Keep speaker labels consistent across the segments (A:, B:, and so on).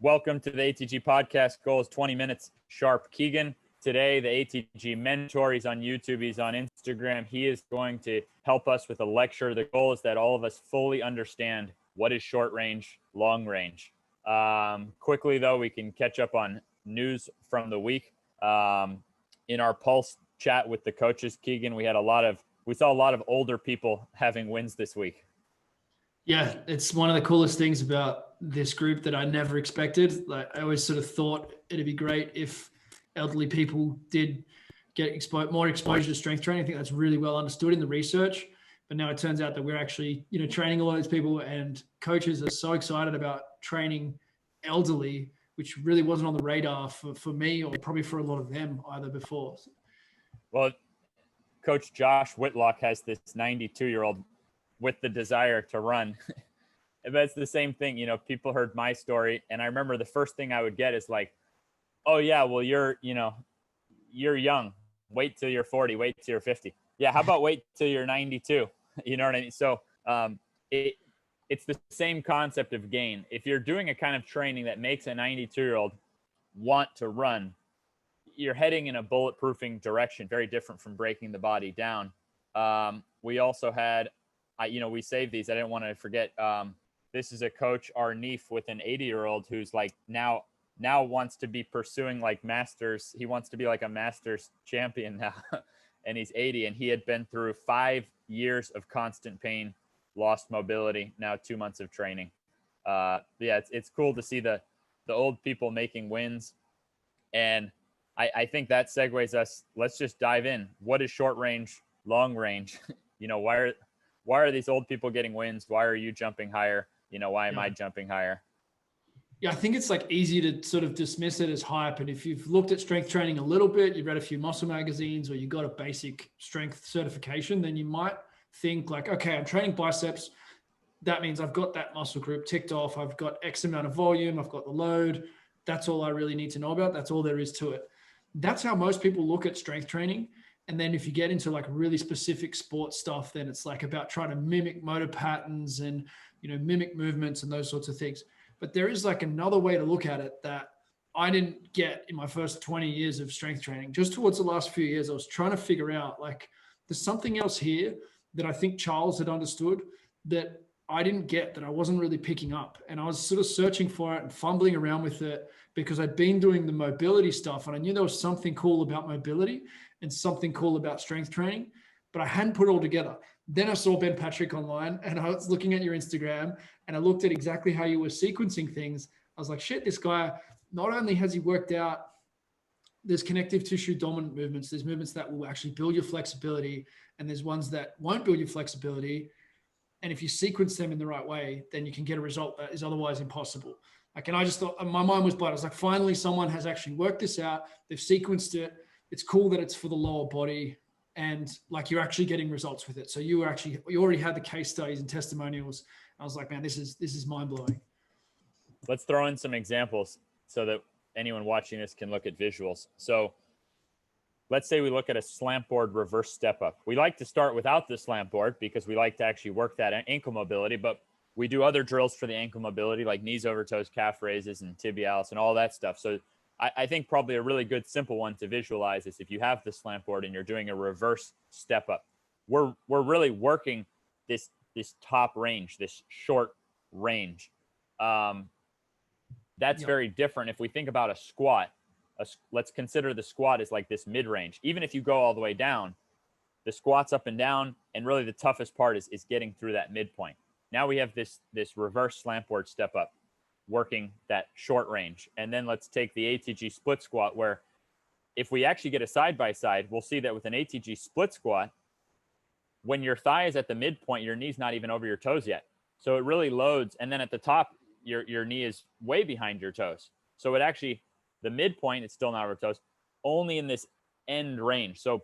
A: Welcome to the ATG podcast. Goal is 20 minutes sharp. Keegan, today, the ATG mentor, he's on YouTube, he's on Instagram. He is going to help us with a lecture. The goal is that all of us fully understand what is short range, long range. Quickly, though, we can catch up on news from the week. In our Pulse chat with the coaches, Keegan, we saw a lot of older people having wins this week.
B: Yeah, it's one of the coolest things about this group that I never expected. Like, I always sort of thought it'd be great if elderly people did get more exposure to strength training. I think that's really well understood in the research. But now it turns out that we're actually, training a lot of these people, and coaches are so excited about training elderly, which really wasn't on the radar for me, or probably for a lot of them either before.
A: Well, Coach Josh Whitlock has this 92-year-old with the desire to run. But it's the same thing. People heard my story, and I remember the first thing I would get is like, oh yeah, well, you're young. Wait till you're 40, wait till you're 50. Yeah. How about wait till you're 92? You know what I mean? So it's the same concept of gain. If you're doing a kind of training that makes a 92-year-old want to run, you're heading in a bulletproofing direction, very different from breaking the body down. We also had, we saved these. I didn't want to forget. This is a Coach Arneef with an 80-year-old who's like now wants to be pursuing like masters. He wants to be like a masters champion now. And he's 80, and he had been through 5 years of constant pain, lost mobility, now 2 months of training. It's cool to see the old people making wins. And I think that segues us. Let's just dive in. What is short range, long range? Why are these old people getting wins? Why are you jumping higher? Why am I jumping higher?
B: Yeah, I think it's like easy to sort of dismiss it as hype. And if you've looked at strength training a little bit, you've read a few muscle magazines, or you got a basic strength certification, then you might think like, okay, I'm training biceps. That means I've got that muscle group ticked off. I've got X amount of volume. I've got the load. That's all I really need to know about. That's all there is to it. That's how most people look at strength training. And then if you get into like really specific sports stuff, then it's like about trying to mimic motor patterns and, mimic movements and those sorts of things. But there is like another way to look at it that I didn't get in my first 20 years of strength training. Just towards the last few years, I was trying to figure out like there's something else here that I think Charles had understood that I didn't get, that I wasn't really picking up. And I was sort of searching for it and fumbling around with it because I'd been doing the mobility stuff, and I knew there was something cool about mobility and something cool about strength training, but I hadn't put it all together. Then I saw Ben Patrick online, and I was looking at your Instagram, and I looked at exactly how you were sequencing things. I was like, shit, this guy, not only has he worked out there's connective tissue dominant movements, there's movements that will actually build your flexibility, and there's ones that won't build your flexibility. And if you sequence them in the right way, then you can get a result that is otherwise impossible. Like, and I just thought, my mind was blown. I was like, finally, someone has actually worked this out. They've sequenced it. It's cool that it's for the lower body, and like you're actually getting results with it. So you already had the case studies and testimonials. I was like, man, this is mind blowing.
A: Let's throw in some examples so that anyone watching this can look at visuals. So let's say we look at a slant board reverse step up. We like to start without the slant board because we like to actually work that ankle mobility, but we do other drills for the ankle mobility like knees over toes, calf raises, and tibialis and all that stuff. So I think probably a really good simple one to visualize is if you have the slant board and you're doing a reverse step up, we're really working this top range, this short range. That's very different. If we think about a squat, let's consider the squat as like this mid-range. Even if you go all the way down, the squat's up and down, and really the toughest part is getting through that midpoint. Now we have this reverse slant board step up, working that short range. And then let's take the ATG split squat, where if we actually get a side-by-side, we'll see that with an ATG split squat, when your thigh is at the midpoint, your knee's not even over your toes yet. So it really loads. And then at the top, your knee is way behind your toes. So it actually, the midpoint, it's still not over toes, only in this end range. So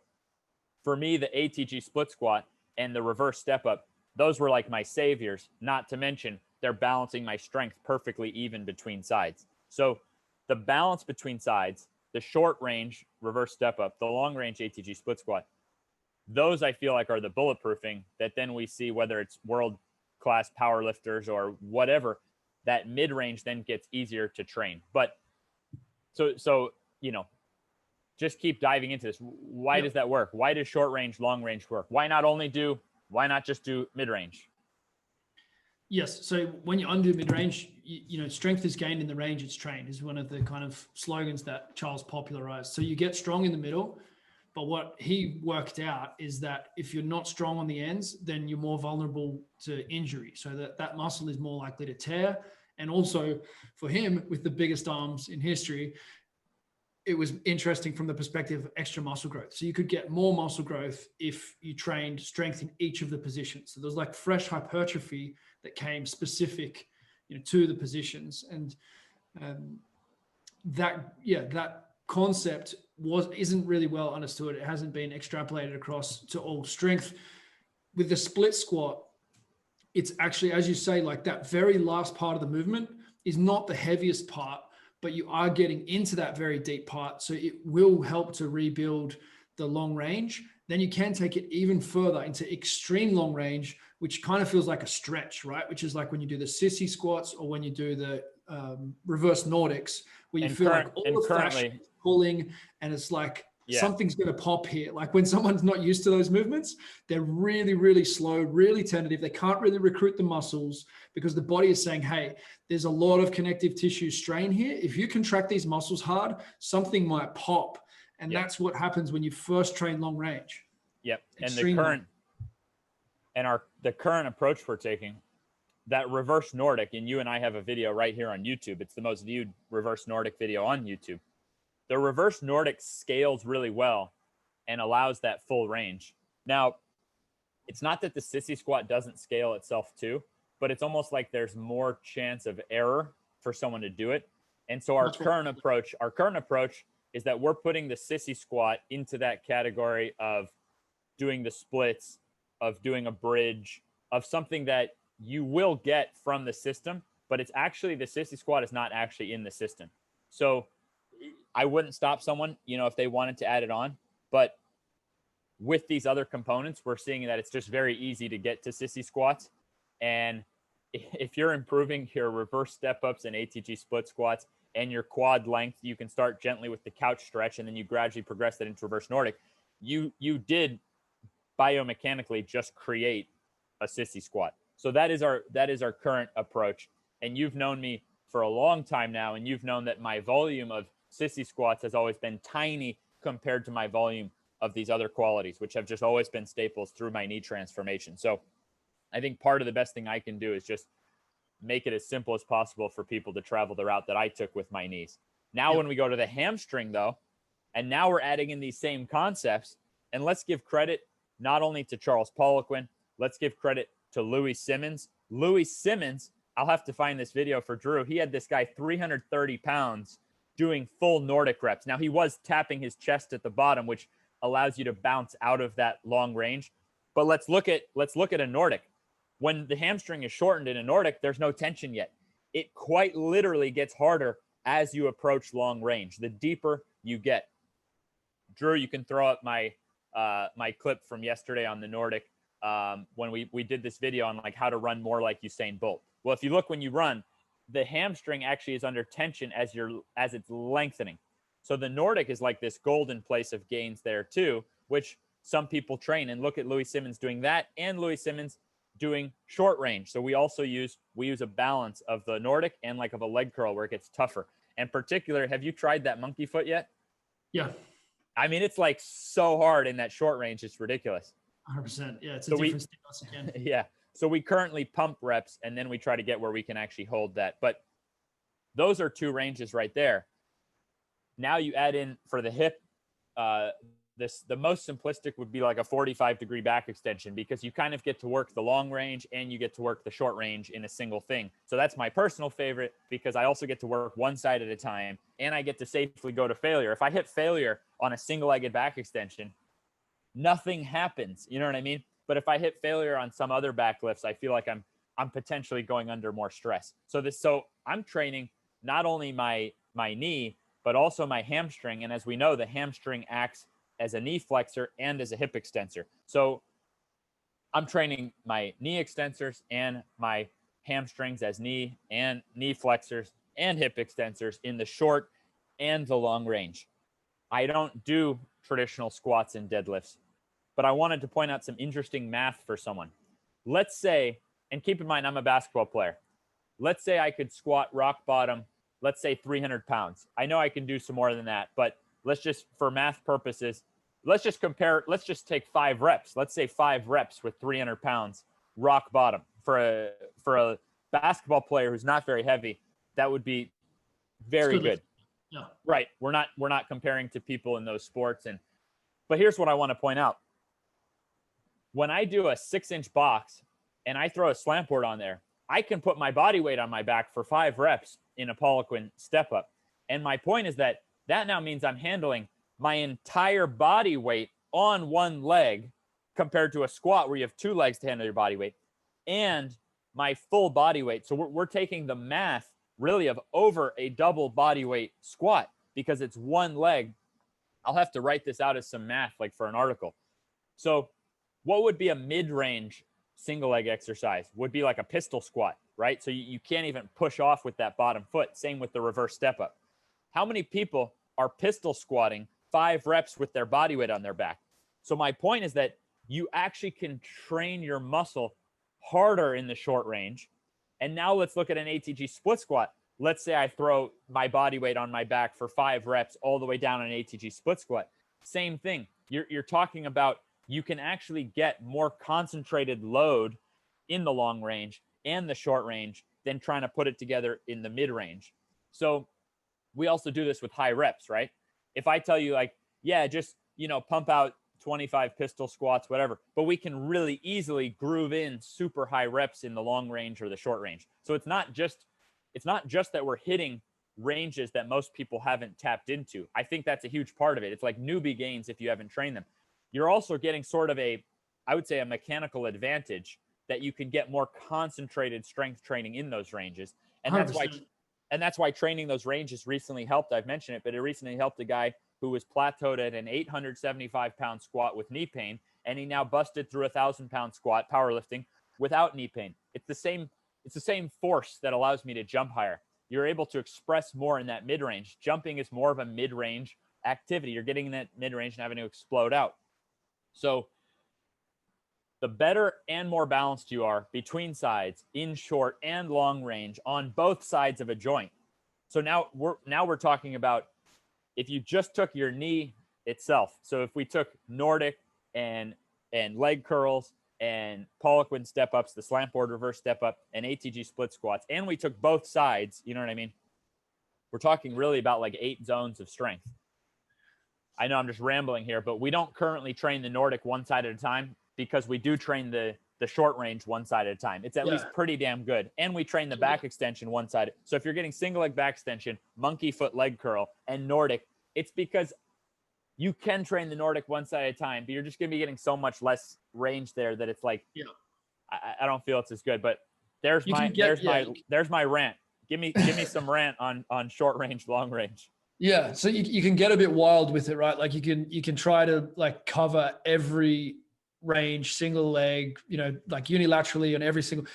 A: for me, the ATG split squat and the reverse step up, those were like my saviors, not to mention they're balancing my strength perfectly even between sides. So the balance between sides, the short range reverse step up, the long range ATG split squat, those I feel like are the bulletproofing that then we see, whether it's world class power lifters or whatever, that mid-range then gets easier to train. But so you know, just keep diving into this. Why does that work? Why does short range, long range work? Why not just do mid-range?
B: Yes. So when you undo mid-range, you know, strength is gained in the range it's trained is one of the kind of slogans that Charles popularized. So you get strong in the middle, but what he worked out is that if you're not strong on the ends, then you're more vulnerable to injury. So that muscle is more likely to tear. And also for him, with the biggest arms in history, it was interesting from the perspective of extra muscle growth. So you could get more muscle growth if you trained strength in each of the positions. So there's like fresh hypertrophy that came specific, you know, to the positions. And that concept isn't really well understood. It hasn't been extrapolated across to all strength. With the split squat, it's actually, as you say, like that very last part of the movement is not the heaviest part, but you are getting into that very deep part. So it will help to rebuild the long range. Then you can take it even further into extreme long range, which kind of feels like a stretch, right? Which is like when you do the sissy squats or when you do the reverse Nordics, where you feel like all the fascia is pulling and it's like something's going to pop here. Like when someone's not used to those movements, they're really, really slow, really tentative. They can't really recruit the muscles because the body is saying, hey, there's a lot of connective tissue strain here. If you contract these muscles hard, something might pop. And that's what happens when you first train long range.
A: Yep. And the current approach we're taking, that reverse Nordic, and you and I have a video right here on YouTube. It's the most viewed reverse Nordic video on YouTube. The reverse Nordic scales really well and allows that full range. Now, it's not that the sissy squat doesn't scale itself too, but it's almost like there's more chance of error for someone to do it. And so our current approach is that we're putting the sissy squat into that category of doing the splits, of doing a bridge, of something that you will get from the system, but it's actually, the sissy squat is not actually in the system. So I wouldn't stop someone, you know, if they wanted to add it on, but with these other components, we're seeing that it's just very easy to get to sissy squats. And if you're improving your reverse step ups and ATG split squats and your quad length, you can start gently with the couch stretch and then you gradually progress that into reverse Nordic. You did biomechanically just create a sissy squat. So that is our current approach. And you've known me for a long time now, and you've known that my volume of sissy squats has always been tiny compared to my volume of these other qualities, which have just always been staples through my knee transformation. So I think part of the best thing I can do is just make it as simple as possible for people to travel the route that I took with my knees. Now, when we go to the hamstring though, and now we're adding in these same concepts, and let's give credit not only to Charles Poliquin, let's give credit to Louis Simmons. Louis Simmons, I'll have to find this video for Drew. He had this guy 330 pounds doing full Nordic reps. Now he was tapping his chest at the bottom, which allows you to bounce out of that long range. But let's look at a Nordic. When the hamstring is shortened in a Nordic, there's no tension yet. It quite literally gets harder as you approach long range, the deeper you get. Drew, you can throw up my clip from yesterday on the Nordic when we did this video on like how to run more like Usain Bolt. Well, if you look when you run, the hamstring actually is under tension as it's lengthening. So the Nordic is like this golden place of gains there too, which some people train. And look at Louis Simmons doing that, and Louis Simmons doing short range. So we use a balance of the Nordic and like of a leg curl where it gets tougher. And particular, have you tried that monkey foot yet?
B: Yeah.
A: I mean, it's like so hard in that short range. It's ridiculous.
B: 100%. Yeah. It's a different stimulus again.
A: Yeah. So we currently pump reps and then we try to get where we can actually hold that. But those are two ranges right there. Now you add in for the hip, the most simplistic would be like a 45-degree back extension, because you kind of get to work the long range and you get to work the short range in a single thing. So that's my personal favorite, because I also get to work one side at a time and I get to safely go to failure. If I hit failure on a single-legged back extension, nothing happens. You know what I mean? But if I hit failure on some other back lifts, I feel like I'm potentially going under more stress. So I'm training not only my knee, but also my hamstring. And as we know, the hamstring acts as a knee flexor and as a hip extensor. So I'm training my knee extensors and my hamstrings as knee flexors and hip extensors in the short and the long range. I don't do traditional squats and deadlifts, but I wanted to point out some interesting math for someone. Let's say, and keep in mind, I'm a basketball player. Let's say I could squat rock bottom, let's say 300 pounds. I know I can do some more than that, but let's just, for math purposes, let's just compare, let's just take 5 reps. Let's say 5 reps with 300 pounds rock bottom. For a basketball player who's not very heavy, that would be very good.
B: Yeah.
A: Right. We're not comparing to people in those sports. But here's what I want to point out. When I do a 6-inch box and I throw a slant board on there, I can put my body weight on my back for 5 reps in a Poliquin step up. And my point is that now means I'm handling my entire body weight on one leg compared to a squat where you have 2 legs to handle your body weight, and my full body weight. So we're taking the math really of over a double body weight squat because it's one leg. I'll have to write this out as some math, like for an article. So what would be a mid-range single leg exercise? Would be like a pistol squat, right? So you can't even push off with that bottom foot. Same with the reverse step up. How many people are pistol squatting 5 reps with their body weight on their back? So my point is that you actually can train your muscle harder in the short range. And now let's look at an ATG split squat. Let's say I throw my body weight on my back for 5 reps all the way down an ATG split squat. Same thing. You're talking about you can actually get more concentrated load in the long range and the short range than trying to put it together in the mid range. So we also do this with high reps, right? If I tell you like, yeah, just, pump out 25 pistol squats, whatever, but we can really easily groove in super high reps in the long range or the short range. So it's not just that we're hitting ranges that most people haven't tapped into. I think that's a huge part of it. It's like newbie gains if you haven't trained them. You're also getting sort of I would say a mechanical advantage that you can get more concentrated strength training in those ranges. And
B: 100%.
A: that's why training those ranges recently helped. I've mentioned it, but it recently helped a guy who was plateaued at an 875-pound squat with knee pain, and he now busted through a 1,000-pound squat powerlifting without knee pain. It's the same force that allows me to jump higher. You're able to express more in that mid-range. Jumping is more of a mid-range activity. You're getting in that mid-range and having to explode out. So the better and more balanced you are between sides in short and long range on both sides of a joint. So now we're talking about if you just took your knee itself. So if we took Nordic and leg curls and Poliquin step ups, the slant board reverse step up, and ATG split squats, and we took both sides, you know what I mean? We're talking really about like 8 zones of strength. I know I'm just rambling here, but we don't currently train the Nordic one side at a time because we do train the short range one side at a time. It's at least pretty damn good. And we train the back extension one side. So if you're getting single leg back extension, monkey foot leg curl, and Nordic, it's because you can train the Nordic one side at a time, but you're just going to be getting so much less range there that it's like, I don't feel it's as good. But there's my rant. Give me some rant on short range, long range.
B: Yeah. So you can get a bit wild with it, right? Like you can try to like cover every range, single leg, like unilaterally on every single.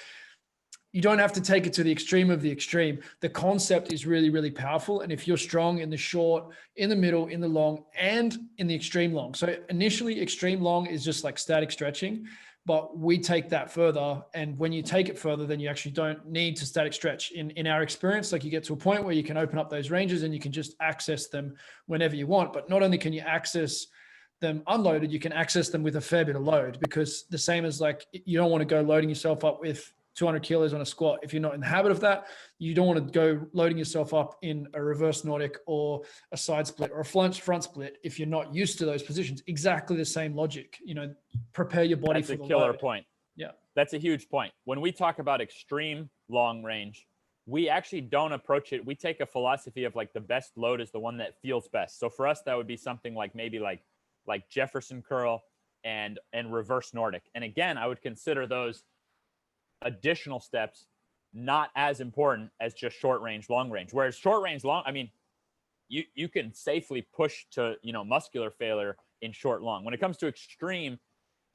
B: You don't have to take it to the extreme of the extreme. The concept is really, really powerful. And if you're strong in the short, in the middle, in the long, and in the extreme long. So initially extreme long is just like static stretching, but we take that further. And when you take it further, then you actually don't need to static stretch. In our experience, like you get to a point where you can open up those ranges and you can just access them whenever you want. But not only can you access them unloaded, you can access them with a fair bit of load, because the same as like, you don't want to go loading yourself up with 200 kilos on a squat. If you're not in the habit of that, you don't want to go loading yourself up in a reverse Nordic or a side split or a front split if you're not used to those positions. Exactly the same logic, prepare your body for the load. That's a killer
A: point.
B: Yeah.
A: That's a huge point. When we talk about extreme long range, we actually don't approach it. We take a philosophy of like the best load is the one that feels best. So for us, that would be something like maybe like Jefferson curl and reverse Nordic. And again, I would consider those additional steps not as important as just short range, long range. Whereas short range, long, I mean, you can safely push to, muscular failure in short, long. When it comes to extreme,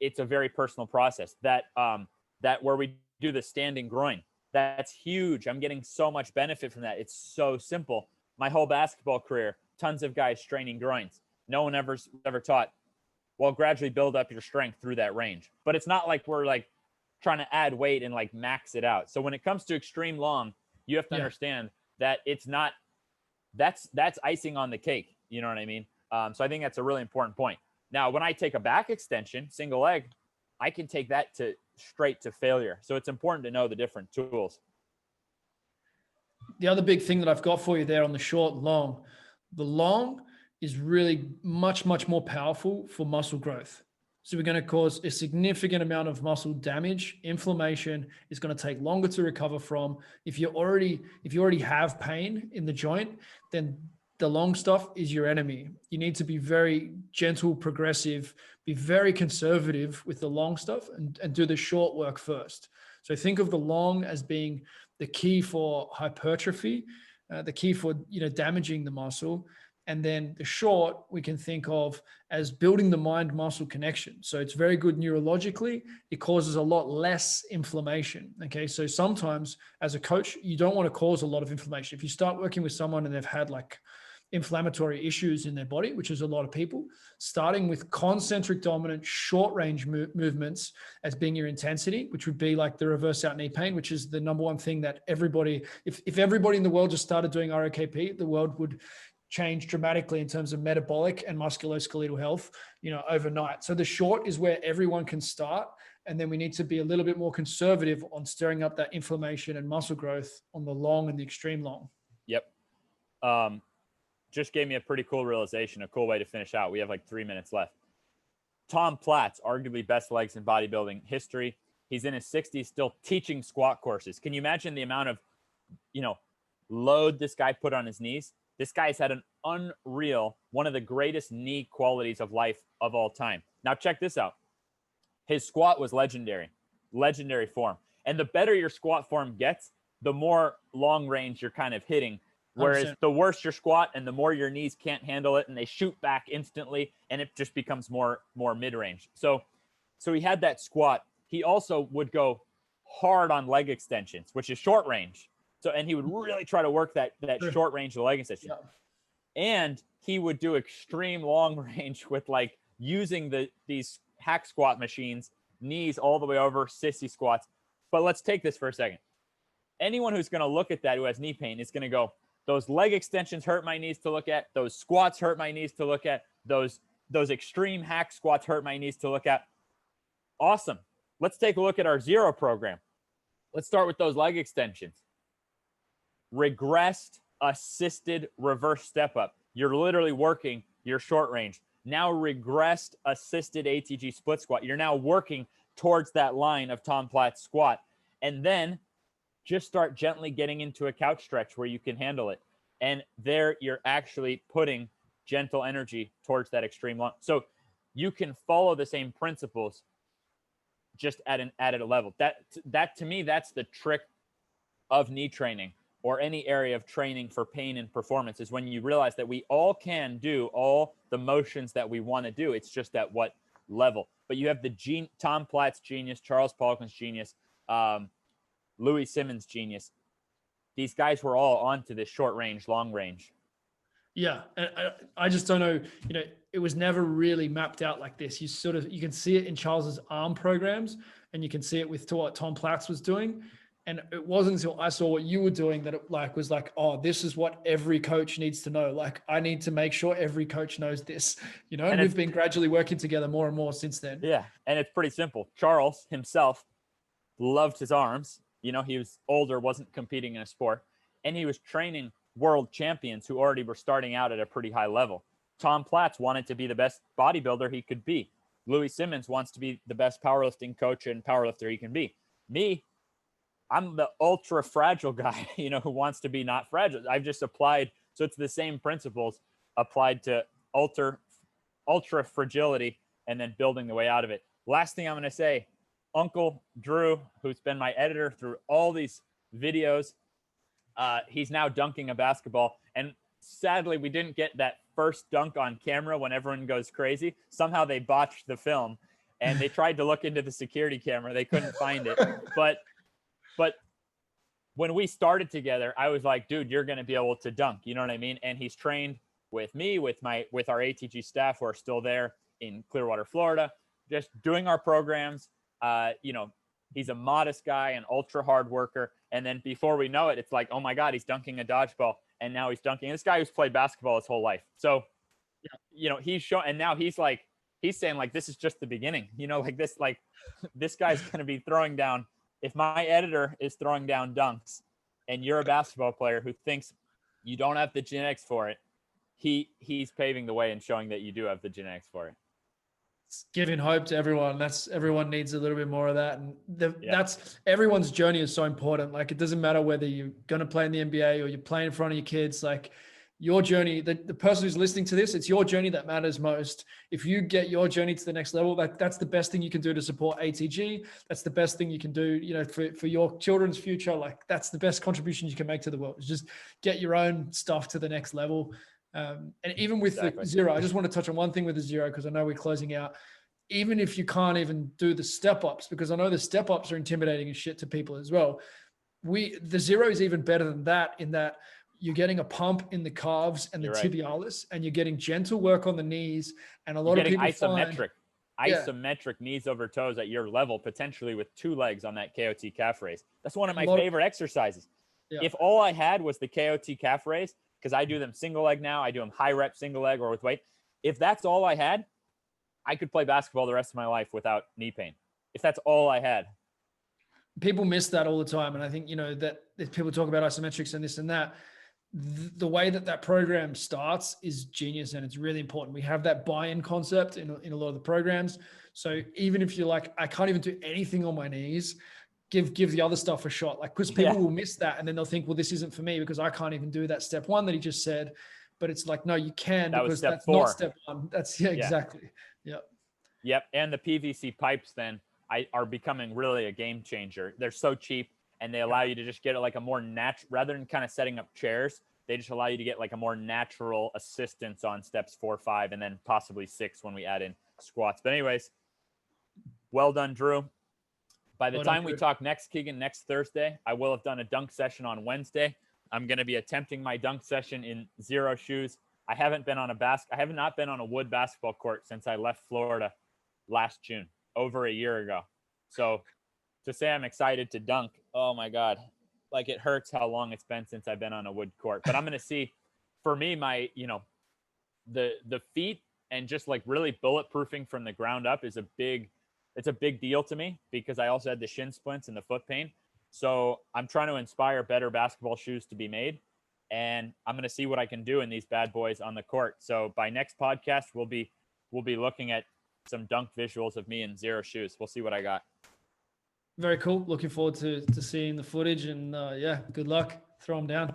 A: it's a very personal process. That where we do the standing groin, That's huge. I'm getting so much benefit from that. It's so simple. My whole basketball career, tons of guys straining groins. No one ever taught, well, gradually build up your strength through that range. But it's not like we're like trying to add weight and like max it out. So when it comes to extreme long, you have to understand that it's not, that's icing on the cake. You know what I mean? So I think that's a really important point. Now, when I take a back extension, single leg, I can take that to straight to failure. So it's important to know the different tools.
B: The other big thing that I've got for you there on the short and long, the long is really much, much more powerful for muscle growth. So we're going to cause a significant amount of muscle damage. Inflammation is going to take longer to recover from. If you already have pain in the joint, then the long stuff is your enemy. You need to be very gentle, progressive, be very conservative with the long stuff and do the short work first. So think of the long as being the key for hypertrophy, the key for damaging the muscle. And then the short we can think of as building the mind-muscle connection. So it's very good neurologically. It causes a lot less inflammation. Okay, so sometimes as a coach, you don't want to cause a lot of inflammation. If you start working with someone and they've had like inflammatory issues in their body, which is a lot of people, starting with concentric dominant short range movements as being your intensity, which would be like the reverse out knee pain, which is the number one thing that everybody, if everybody in the world just started doing ROKP, the world would change dramatically in terms of metabolic and musculoskeletal health, overnight. So the short is where everyone can start. And then we need to be a little bit more conservative on stirring up that inflammation and muscle growth on the long and the extreme long.
A: Yep. Just gave me a pretty cool realization, a cool way to finish out. We have like 3 minutes left. Tom Platz, arguably best legs in bodybuilding history. He's in his 60s, still teaching squat courses. Can you imagine the amount of, load this guy put on his knees? This guy's had an unreal, one of the greatest knee qualities of life of all time. Now check this out. His squat was legendary form. And the better your squat form gets, the more long range you're kind of hitting. Whereas
B: 100%.
A: the worse your squat and the more your knees can't handle it and they shoot back instantly and it just becomes more mid-range. So he had that squat. He also would go hard on leg extensions, which is short range. So, and he would really try to work that short range of leg extension. Yeah. And he would do extreme long range with like using these hack squat machines, knees all the way over, sissy squats. But let's take this for a second. Anyone who's going to look at that who has knee pain is going to go, those leg extensions hurt my knees to look at. Those squats hurt my knees to look at. Those extreme hack squats hurt my knees to look at. Awesome. Let's take a look at our zero program. Let's start with those leg extensions. Regressed, assisted, reverse step up. You're literally working your short range. Now regressed, assisted ATG split squat. You're now working towards that line of Tom Platz squat. And then just start gently getting into a couch stretch where you can handle it. And there you're actually putting gentle energy towards that extreme long. So you can follow the same principles just at a level. That to me, that's the trick of knee training or any area of training for pain and performance, is when you realize that we all can do all the motions that we want to do. It's just at what level. But you have the Tom Platz genius, Charles Poliquin's genius, Louis Simmons' genius. These guys were all onto this short range, long range.
B: Yeah. And I just don't know, it was never really mapped out like this. You can see it in Charles's arm programs and you can see it with what Tom Platz was doing. And it wasn't until I saw what you were doing that it was like, oh, this is what every coach needs to know. Like, I need to make sure every coach knows this, and we've been gradually working together more and more since then.
A: Yeah. And it's pretty simple. Charles himself loved his arms. He was older, wasn't competing in a sport, and he was training world champions who already were starting out at a pretty high level. Tom Platz wanted to be the best bodybuilder he could be. Louis Simmons wants to be the best powerlifting coach and powerlifter he can be. Me, I'm the ultra fragile guy, who wants to be not fragile. I've just applied. So it's the same principles applied to ultra fragility and then building the way out of it. Last thing I'm going to say, Uncle Drew, who's been my editor through all these videos, he's now dunking a basketball. And sadly, we didn't get that first dunk on camera when everyone goes crazy. Somehow they botched the film and they tried to look into the security camera. They couldn't find it. But when we started together, I was like, dude, you're going to be able to dunk. You know what I mean? And he's trained with me, with our ATG staff who are still there in Clearwater, Florida, just doing our programs. You know, he's a modest guy, an ultra hard worker. And then before we know it, it's like, oh my God, he's dunking a dodgeball. And now he's dunking. This guy who's played basketball his whole life. So, you know, he's shown, and now he's saying like, this is just the beginning, you know, like this guy's going to be throwing down. If my editor is throwing down dunks and you're a basketball player who thinks you don't have the genetics for it, he's paving the way and showing that you do have the genetics for it.
B: It's giving hope to everyone. Everyone needs a little bit more of that. And that's everyone's journey is so important. Like, it doesn't matter whether you're going to play in the NBA or you're playing in front of your kids, like your journey, the person who's listening to this, it's your journey that matters most. If you get your journey to the next level, that's the best thing you can do to support ATG. That's the best thing you can do, you know, for your children's future. Like, that's the best contribution you can make to the world, is just get your own stuff to the next level. And even with the zero, I just want to touch on one thing with the zero, because I know we're closing out. Even if you can't even do the step ups, because I know the step ups are intimidating as shit to people as well. The zero is even better than that, in that you're getting a pump in the calves and the tibialis, and you're getting gentle work on the knees. And a lot of people
A: isometric knees over toes at your level, potentially with 2 legs on that KOT calf raise. That's one of my favorite exercises. Yeah. If all I had was the KOT calf raise, because I do them single leg now, I do them high rep single leg or with weight. If that's all I had, I could play basketball the rest of my life without knee pain. If that's all I had.
B: People miss that all the time. And I think, you know, that if people talk about isometrics and this and that, the way that program starts is genius, and it's really important. We have that buy-in concept in a lot of the programs. So even if you're like, I can't even do anything on my knees, give the other stuff a shot. Like, because people will miss that, and then they'll think, well, this isn't for me because I can't even do that step 1 that he just said. But it's like, no, you can, because that's 4. Not step 1. That's exactly.
A: Yep. And the PVC pipes then are becoming really a game changer. They're so cheap, and they allow you to just get like a more natural, rather than kind of setting up chairs, they just allow you to get like a more natural assistance on steps 4, 5, and then possibly 6 when we add in squats. But anyways, well done, Drew. By the time we talk next, Keegan, next Thursday, I will have done a dunk session on Wednesday. I'm going to be attempting my dunk session in zero shoes. I have not been on a wood basketball court since I left Florida last June, over a year ago. So to say I'm excited to dunk, oh my God, like it hurts how long it's been since I've been on a wood court. But I'm going to see, for me, my, you know, the feet and just like really bulletproofing from the ground up is it's a big deal to me, because I also had the shin splints and the foot pain. So I'm trying to inspire better basketball shoes to be made, and I'm going to see what I can do in these bad boys on the court. So by next podcast, we'll be looking at some dunk visuals of me in zero shoes. We'll see what I got.
B: Very cool. Looking forward to seeing the footage, and good luck. Throw them down.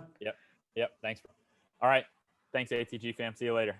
A: Yep. Thanks. All right. Thanks, ATG fam. See you later.